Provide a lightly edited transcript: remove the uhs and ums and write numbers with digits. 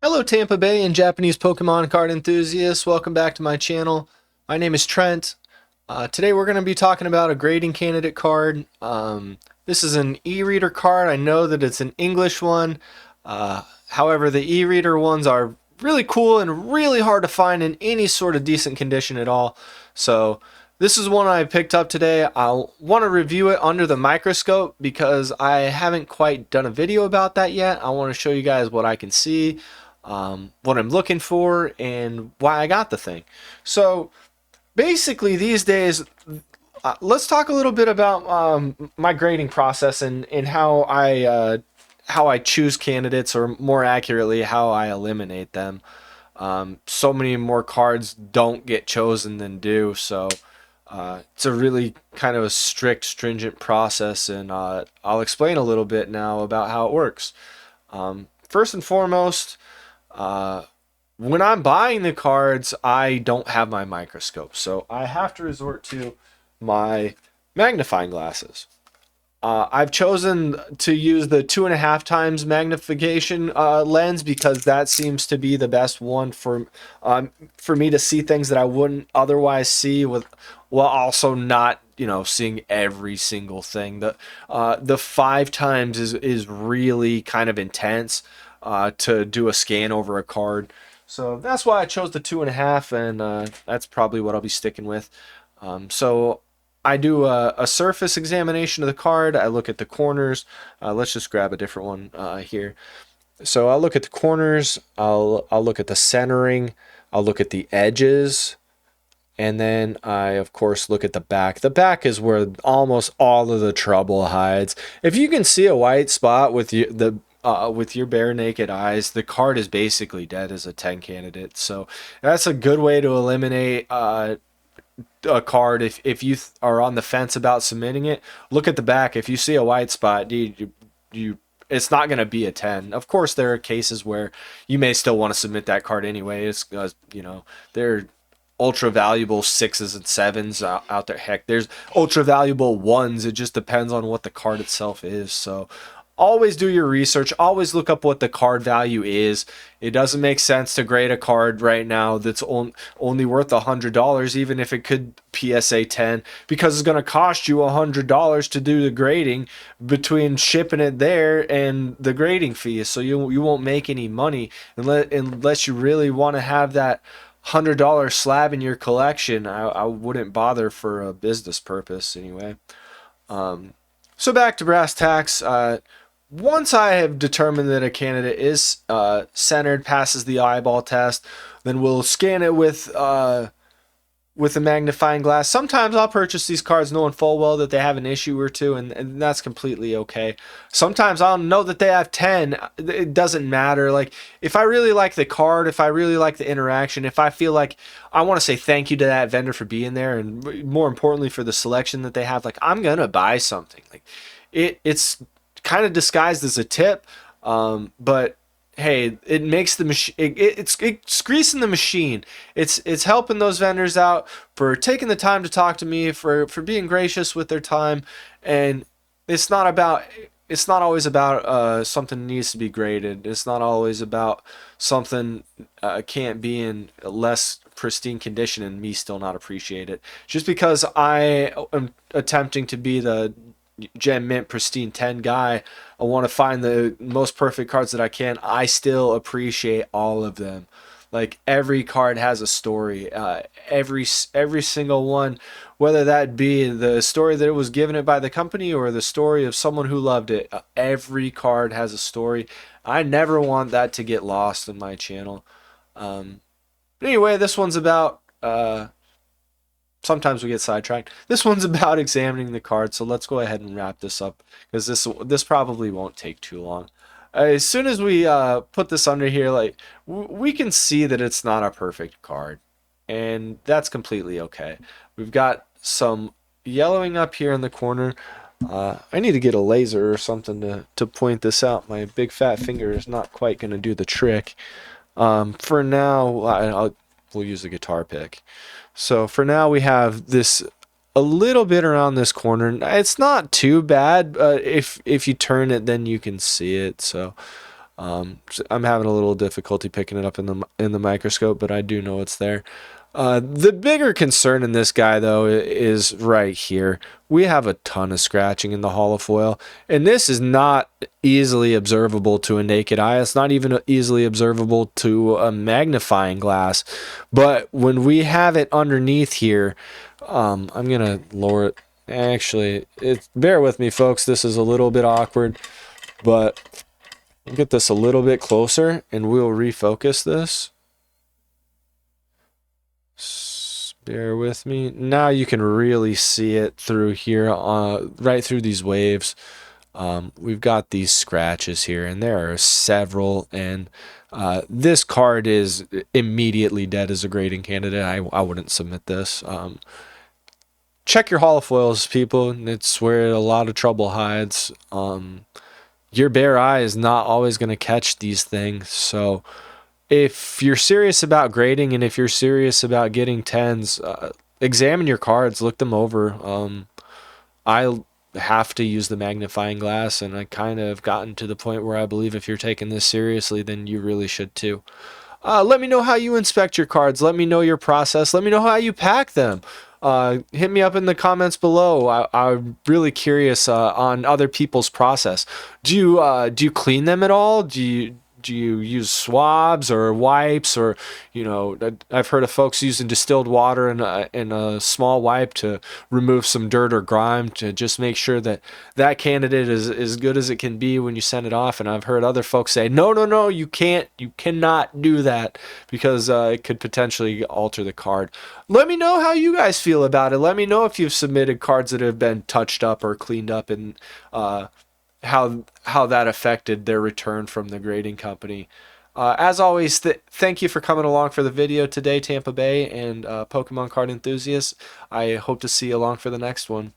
Hello Tampa Bay and Japanese Pokemon card enthusiasts, welcome back to my channel. My name is Trent. Today we're going to be talking about a grading candidate card. This is an e-reader card. I know that it's an English one. However, the e-reader ones are really cool and really hard to find in any sort of decent condition at all. So this is one I picked up today. I'll want to review it under the microscope because I haven't quite done a video about that yet. I want to show you guys what I can see, what I'm looking for, and why I got the thing. So basically these days, let's talk a little bit about my grading process and how I choose candidates, or more accurately, how I eliminate them. So many more cards don't get chosen than do, it's a really kind of a strict, stringent process, and I'll explain a little bit now about how it works. First and foremost, when I'm buying the cards, I don't have my microscope, so I have to resort to my magnifying glasses. I've chosen to use the 2.5 times magnification lens because that seems to be the best one for me to see things that I wouldn't otherwise see, with while also not, seeing every single thing. The 5 times is really kind of intense to do a scan over a card. So that's why I chose the 2.5, and that's probably what I'll be sticking with. So I do a surface examination of the card. I look at the corners. Let's just grab a different one here. So I'll look at the corners. I'll look at the centering. I'll look at the edges. And then I, of course, look at the back. The back is where almost all of the trouble hides. If you can see a white spot with with your bare naked eyes, the card is basically dead as a 10 candidate. So that's a good way to eliminate a card. If you are on the fence about submitting it, look at the back. If you see a white spot, you it's not going to be a 10. Of course, there are cases where you may still want to submit that card anyway. It's they're ultra valuable 6s and 7s out there. Heck, there's ultra valuable 1s. It just depends on what the card itself is. So always do your research. Always look up what the card value is. It doesn't make sense to grade a card right now that's only worth $100, even if it could PSA 10, because it's going to cost you $100 to do the grading between shipping it there and the grading fee. So you won't make any money unless you really want to have that $100 slab in your collection. I wouldn't bother for a business purpose anyway. So back to brass tacks. Once I have determined that a candidate is centered, passes the eyeball test, then we'll scan it with a magnifying glass. Sometimes I'll purchase these cards knowing full well that they have an issue or two, and that's completely okay. Sometimes I'll know that they have 10. It doesn't matter. Like, if I really like the card, if I really like the interaction, if I feel like I want to say thank you to that vendor for being there, and more importantly for the selection that they have, like, I'm gonna buy something. Like, it's kind of disguised as a tip, but hey, it makes the machine. It's greasing the machine. It's helping those vendors out for taking the time to talk to me, for being gracious with their time, and it's not always about something needs to be graded. It's not always about something can't be in less pristine condition and me still not appreciate it. Just because I am attempting to be the gem mint pristine 10 guy, I want to find the most perfect cards that I can, I still appreciate all of them. Like, every card has a story, every single one, whether that be the story that it was given it by the company or the story of someone who loved it. Every card has a story. I never want that to get lost in my channel. Anyway, this one's about sometimes we get sidetracked. This one's about examining the card, so let's go ahead and wrap this up, because this probably won't take too long. As soon as we put this under here, like, we can see that it's not a perfect card, and that's completely okay. We've got some yellowing up here in the corner. I need to get a laser or something to point this out. My big fat finger is not quite going to do the trick. For now, we'll use a guitar pick. So for now, we have this a little bit around this corner. It's not too bad, but if you turn it, then you can see it. So I'm having a little difficulty picking it up in the microscope, but I do know it's there. The bigger concern in this guy, though, is right here. We have a ton of scratching in the holofoil, and this is not easily observable to a naked eye. It's not even easily observable to a magnifying glass. But when we have it underneath here, I'm going to lower it. Actually, bear with me, folks. This is a little bit awkward, but we'll get this a little bit closer, and we'll refocus this. Bear with me. Now you can really see it through here, right through these waves. We've got these scratches here, and there are several, and this card is immediately dead as a grading candidate. I wouldn't submit this. Check your holofoils, people. It's where a lot of trouble hides. Your bare eye is not always going to catch these things, so if you're serious about grading and if you're serious about getting 10s, examine your cards, look them over. I have to use the magnifying glass, and I kind of gotten to the point where I believe if you're taking this seriously, then you really should too. Let me know how you inspect your cards. Let me know your process. Let me know how you pack them. Hit me up in the comments below. I'm really curious on other people's process. Do you clean them at all? Do you use swabs or wipes, or I've heard of folks using distilled water in a small wipe to remove some dirt or grime to just make sure that that candidate is as good as it can be when you send it off. And I've heard other folks say, no, you cannot do that because it could potentially alter the card. Let me know how you guys feel about it. Let me know if you've submitted cards that have been touched up or cleaned up, and how that affected their return from the grading company. As always, thank you for coming along for the video today, Tampa Bay and Pokemon card enthusiasts. I hope to see you along for the next one.